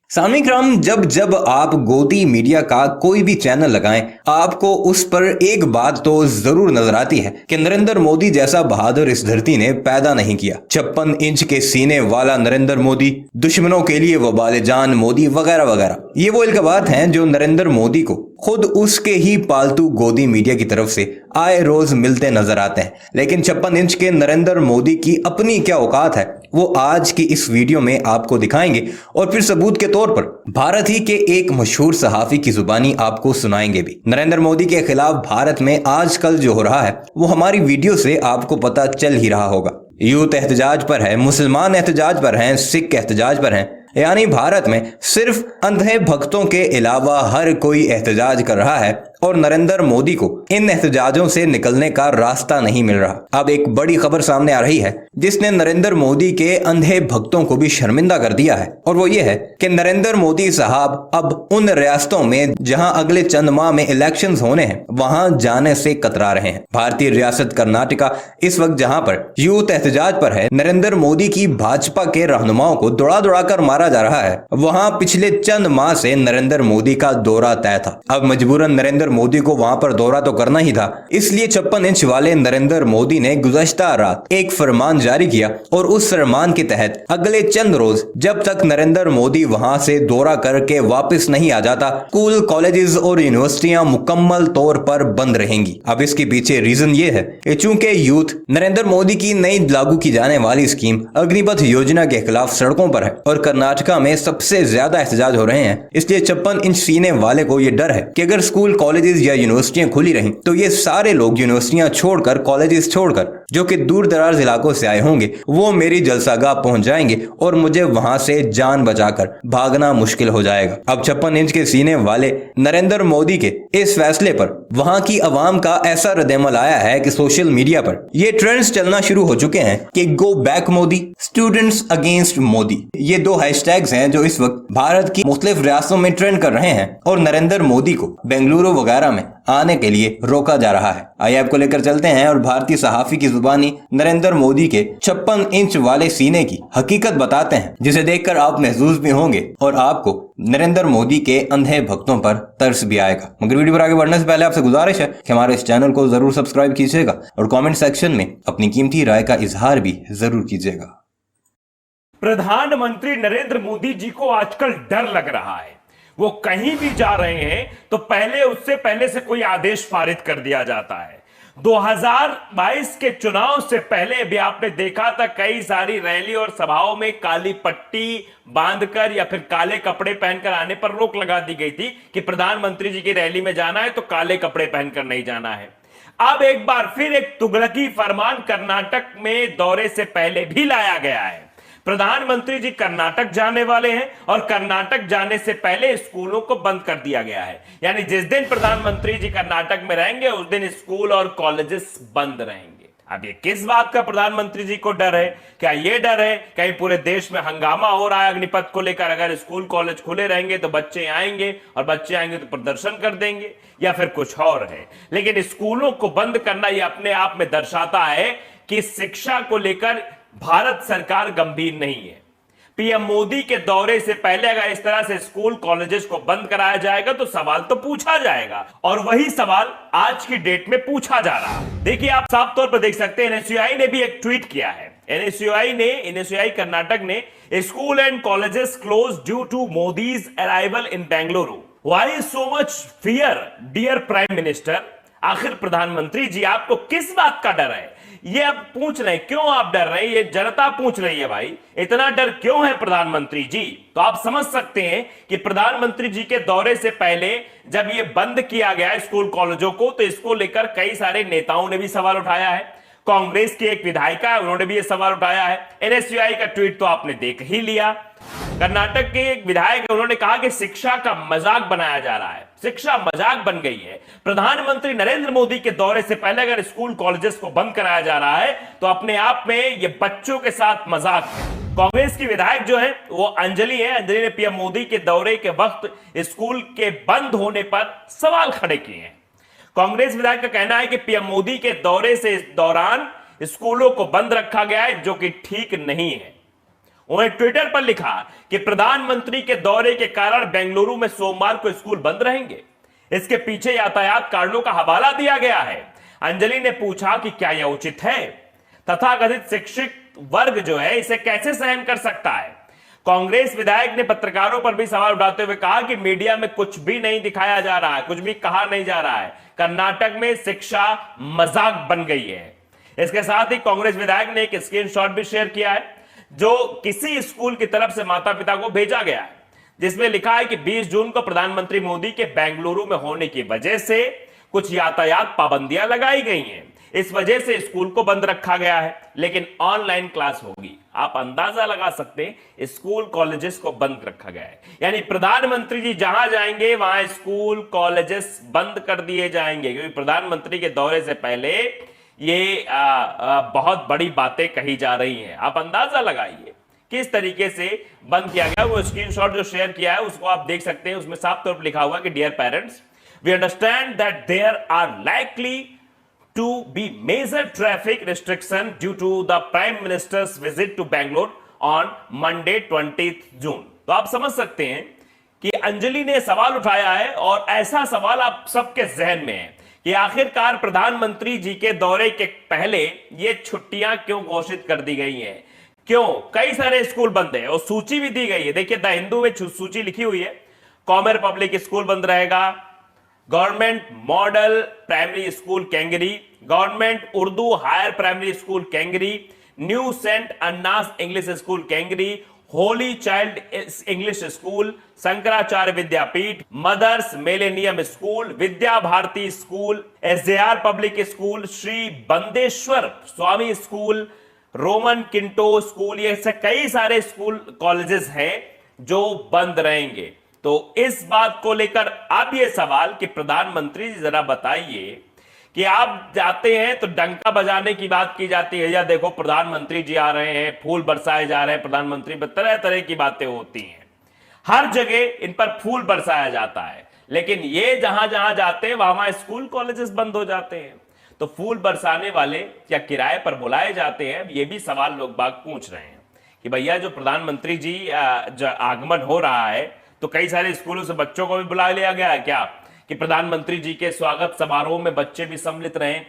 सामयिक राम, जब जब आप गोदी मीडिया का कोई भी चैनल लगाएं, आपको उस पर एक बात तो जरूर नजर आती है कि नरेंद्र मोदी जैसा बहादुर इस धरती ने पैदा नहीं किया। 56 इंच के सीने वाला नरेंद्र मोदी, दुश्मनों के लिए वबाल जान मोदी, वगैरह वगैरह। ये वो इल्काबात हैं जो नरेंद्र मोदी को खुद उसके ही पालतू गोदी मीडिया की तरफ से आए रोज मिलते नजर आते हैं। लेकिन 56 इंच के नरेंद्र मोदी की अपनी क्या औकात है, वो आज की इस वीडियो में आपको दिखाएंगे और फिर सबूत के तौर पर भारत ही के एक मशहूर सहाफी की जुबानी आपको सुनाएंगे भी। नरेंद्र मोदी के खिलाफ भारत में आजकल जो हो रहा है वो हमारी वीडियो से आपको पता चल ही रहा होगा। यूथ एहतजाज पर है, मुसलमान एहतजाज पर हैं, सिख एहतजाज पर हैं, यानी भारत में सिर्फ अंधे भक्तों के अलावा हर कोई एहतजाज कर रहा है और नरेंद्र मोदी को इन एहतजाजों से निकलने का रास्ता नहीं मिल रहा। अब एक बड़ी खबर सामने आ रही है जिसने नरेंद्र मोदी के अंधे भक्तों को भी शर्मिंदा कर दिया है, और वो ये है कि नरेंद्र मोदी साहब अब उन रियासतों में जहां अगले चंद माह में इलेक्शंस होने हैं वहां जाने से कतरा रहे हैं। भारतीय रियासत कर्नाटका इस वक्त जहां पर यूथ एहतजाज पर है, नरेंद्र मोदी की भाजपा के रहनुमाओं को दौड़ा दौड़ा कर मारा जा रहा है, वहां पिछले चंद माह से नरेंद्र मोदी का दौरा तय था। अब मजबूरन नरेंद्र मोदी को वहां पर दौरा तो करना ही था, इसलिए 56 इंच वाले नरेंद्र मोदी ने गुज़श्ता रात एक फरमान जारी किया और उस फरमान के तहत अगले चंद रोज जब तक नरेंद्र मोदी वहां से दौरा करके वापस नहीं आ जाता, स्कूल, कॉलेजेस और यूनिवर्सिटियां मुकम्मल तौर पर बंद रहेंगी। अब इसके पीछे रीजन ये है कि चूंकि यूथ नरेंद्र मोदी की नई लागू की जाने वाली स्कीम अग्निपथ योजना के खिलाफ सड़कों पर है और कर्नाटका में सबसे ज्यादा एहतजाज हो रहे हैं, इसलिए 56 इंच सीने वाले को यह डर है कि अगर स्कूल, कॉलेजेस या यूनिवर्सिटियां खुली रहीं तो ये सारे लोग यूनिवर्सिटियां छोड़कर, कॉलेजेस छोड़कर, जो कि दूर दराज इलाकों से आए होंगे, वो मेरी जलसागाह पहुंच जाएंगे और मुझे वहां से जान बचाकर भागना मुश्किल हो जाएगा। अब 56 इंच के सीने वाले नरेंद्र मोदी के इस फैसले पर वहां की आवाम का ऐसा रद्देमल आया है कि सोशल मीडिया पर ये ट्रेंड्स चलना शुरू हो चुके हैं कि go back Modi, students against Modi. ये दो हैशटैग्स हैं जो इस वक्त भारत की मुख्तलिफ रियासतों में ट्रेंड कर रहे हैं और नरेंद्र मोदी को बेंगलुरु वगैरह में आने के लिए रोका जा रहा है। आइए आपको लेकर चलते हैं और भारतीय सहाफी की जुबानी नरेंद्र मोदी के 56 इंच वाले सीने की हकीकत बताते हैं, जिसे देखकर आप महसूस भी होंगे और आपको नरेंद्र मोदी के अंधे भक्तों पर तरस भी आएगा। मगर वीडियो पर आगे बढ़ने से पहले आपसे गुजारिश है कि हमारे इस चैनल को जरूर सब्सक्राइब कीजिएगा और कमेंट सेक्शन में अपनी कीमती राय का इजहार भी जरूर कीजिएगा। प्रधानमंत्री नरेंद्र मोदी जी को आजकल डर लग रहा है। वो कहीं भी जा रहे हैं तो उससे पहले से कोई आदेश पारित कर दिया जाता है। 2022 के चुनाव से पहले भी आपने देखा था कई सारी रैली और सभाओं में काली पट्टी बांधकर या फिर काले कपड़े पहनकर आने पर रोक लगा दी गई थी कि प्रधानमंत्री जी की रैली में जाना है तो काले कपड़े पहनकर नहीं जाना है। अब एक बार फिर एक तुगलकी फरमान कर्नाटक में दौरे से पहले भी लाया गया है। प्रधानमंत्री जी कर्नाटक जाने वाले हैं और कर्नाटक जाने से पहले स्कूलों को बंद कर दिया गया है। यानी जिस दिन प्रधानमंत्री जी कर्नाटक में रहेंगे उस दिन स्कूल और कॉलेजेस बंद रहेंगे। अब ये किस बात का प्रधानमंत्री जी को डर है? क्या ये डर है कहीं पूरे देश में हंगामा हो रहा है अग्निपथ को लेकर, अगर स्कूल कॉलेज खुले रहेंगे तो बच्चे आएंगे और बच्चे आएंगे तो प्रदर्शन कर देंगे, या फिर कुछ और है? लेकिन स्कूलों को बंद करना ये अपने आप में दर्शाता है कि शिक्षा को लेकर भारत सरकार गंभीर नहीं है। पीएम मोदी के दौरे से पहले अगर इस तरह से स्कूल कॉलेजेस को बंद कराया जाएगा तो सवाल तो पूछा जाएगा, और वही सवाल आज की डेट में पूछा जा रहा है। देखिए, आप साफ तौर पर देख सकते हैं एनएसयूआई ने भी एक ट्वीट किया है। एनएसयूआई कर्नाटक ने school and colleges close due to Modi's arrival in Bengaluru. Why so much fear dear prime minister? आखिर प्रधानमंत्री जी आपको किस बात का डर है? ये अब पूछ रहे हैं, क्यों आप डर रहे हैं? ये जनता पूछ रही है, भाई इतना डर क्यों है प्रधानमंत्री जी? तो आप समझ सकते हैं कि प्रधानमंत्री जी के दौरे से पहले जब ये बंद किया गया स्कूल कॉलेजों को, तो इसको लेकर कई सारे नेताओं ने भी सवाल उठाया है। कांग्रेस की एक विधायिका है, उन्होंने भी ये सवाल उठाया है। एनएसयूआई का ट्वीट तो आपने देख ही लिया। कर्नाटक के एक विधायक है, उन्होंने कहा कि शिक्षा का मजाक बनाया जा रहा है, शिक्षा मजाक बन गई है। प्रधानमंत्री नरेंद्र मोदी के दौरे से पहले अगर स्कूल कॉलेजेस को बंद कराया जा रहा है तो अपने आप में ये बच्चों के साथ मजाक है। कांग्रेस की विधायक जो है वो अंजलि है, अंजलि ने पीएम मोदी के दौरे के वक्त स्कूल के बंद होने पर सवाल खड़े किए हैं। कांग्रेस विधायक का कहना है कि पीएम मोदी के दौरे से इस दौरान स्कूलों को बंद रखा गया है, जो कि ठीक नहीं है। उन्होंने ट्विटर पर लिखा कि प्रधानमंत्री के दौरे के कारण बेंगलुरु में सोमवार को स्कूल बंद रहेंगे। इसके पीछे यातायात कारणों का हवाला दिया गया है। अंजलि ने पूछा कि क्या यह उचित है? तथाकथित शिक्षक वर्ग जो है इसे कैसे सहन कर सकता है? कांग्रेस विधायक ने पत्रकारों पर भी सवाल उठाते हुए कहा कि मीडिया में कुछ भी नहीं दिखाया जा रहा है, कुछ भी कहा नहीं जा रहा है। कर्नाटक में शिक्षा मजाक बन गई है। इसके साथ ही कांग्रेस विधायक ने एक स्क्रीनशॉट भी शेयर किया है जो किसी स्कूल की तरफ से माता पिता को भेजा गया है, जिसमें लिखा है कि 20 जून को प्रधानमंत्री मोदी के बेंगलुरु में होने की वजह से कुछ यातायात पाबंदियां लगाई गई हैं। इस वजह से स्कूल को बंद रखा गया है, लेकिन ऑनलाइन क्लास होगी। आप अंदाजा लगा सकते हैं, स्कूल कॉलेजेस को बंद रखा गया है। यानी प्रधानमंत्री जी जहां जाएंगे वहां स्कूल कॉलेजेस बंद कर दिए जाएंगे, क्योंकि प्रधानमंत्री के दौरे से पहले ये बहुत बड़ी बातें कही जा रही हैं। आप अंदाजा लगाइए किस तरीके से बंद किया गया। वो स्क्रीनशॉट जो शेयर किया है उसको आप देख सकते हैं। उसमें साफ तौर पर लिखा हुआ कि dear parents, we understand that there are likely to be major traffic restriction due to the Prime Minister's visit to Bangalore on Monday 20th June। तो आप समझ सकते हैं कि अंजलि ने सवाल उठाया है और ऐसा सवाल आप सबके जहन में है कि आखिरकार प्रधानमंत्री जी के दौरे के पहले ये छुट्टियां क्यों घोषित कर दी गई हैं? क्यों कई सारे स्कूल बंद है और सूची भी दी गई है। देखिए द हिंदू में सूची लिखी हुई है। कॉमर पब्लिक स्कूल बंद रहेगा, government model primary school Kangri, government Urdu higher primary school Kangri, new saint Anna's English school Kangri, holy child English school, Shankaracharya Vidyapeeth, mother's millennium school, Vidya Bharati school, SJR public school, Shri Bandeshwar Swami school, roman किंटो स्कूल, ये ऐसे कई सारे स्कूल कॉलेजेस हैं जो बंद रहेंगे। तो इस बात को लेकर अब यह सवाल कि प्रधानमंत्री जी जरा बताइए कि आप जाते हैं तो डंका बजाने की बात की जाती है, या देखो प्रधानमंत्री जी आ रहे हैं, फूल बरसाए जा रहे हैं प्रधानमंत्री पर, तरह तरह की बातें होती हैं। हर जगह इन पर फूल बरसाया जाता है, लेकिन ये जहां जहां जाते हैं वहां स्कूल कॉलेजेस बंद हो जाते हैं। तो फूल बरसाने वाले क्या किराए पर बुलाए जाते हैं? ये भी सवाल लोग बाग पूछ रहे हैं कि भैया जो प्रधानमंत्री जी आगमन हो रहा है तो कई सारे स्कूलों से बच्चों को भी बुला लिया गया है क्या कि प्रधानमंत्री जी के स्वागत समारोह में बच्चे भी सम्मिलित रहें?